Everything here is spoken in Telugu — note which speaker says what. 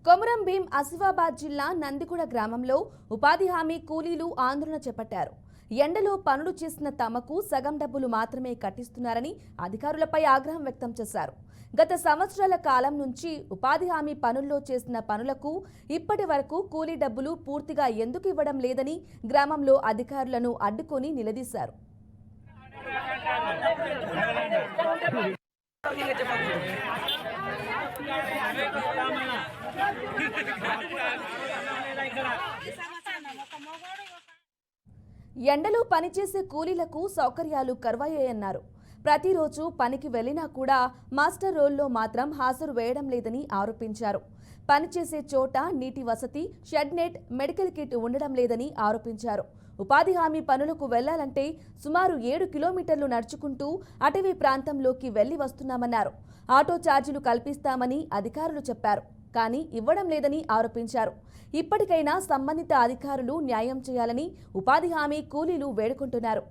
Speaker 1: కొమురం భీం ఆసిఫాబాద్ జిల్లా నందిగూడ గ్రామంలో ఉపాధి హామీ కూలీలు ఆందోళన చేపట్టారు. ఎండలో పనులు చేసిన తమకు సగం డబ్బులు మాత్రమే కట్టిస్తున్నారని అధికారులపై ఆగ్రహం వ్యక్తం చేశారు. గత సంవత్సరాల కాలం నుంచి ఉపాధి హామీ పనుల్లో చేసిన పనులకు ఇప్పటి వరకు కూలీ డబ్బులు పూర్తిగా ఎందుకు ఇవ్వడం లేదని గ్రామంలో అధికారులను అడ్డుకొని నిలదీశారు. ఎండలో పనిచేసే కూలీలకు సౌకర్యాలు కరువయ్యాయన్నారు. ప్రతిరోజు పనికి వెళ్లినా కూడా మాస్టర్ రోల్లో మాత్రం హాజరు వేయడం లేదని ఆరోపించారు. పనిచేసే చోట నీటి వసతి, షెడ్ నెట్, మెడికల్ కిట్ ఉండడం లేదని ఆరోపించారు. ఉపాధి హామీ పనులకు వెళ్లాలంటే సుమారు 7 కిలోమీటర్లు నడుచుకుంటూ అటవీ ప్రాంతంలోకి వెళ్లి వస్తున్నామన్నారు. ఆటో ఛార్జీలు కల్పిస్తామని అధికారులు చెప్పారు, కానీ ఇవ్వడం లేదని ఆరోపించారు. ఇప్పటికైనా సంబంధిత అధికారులు న్యాయం చేయాలని ఉపాధి హామీ కూలీలు వేడుకుంటున్నారు.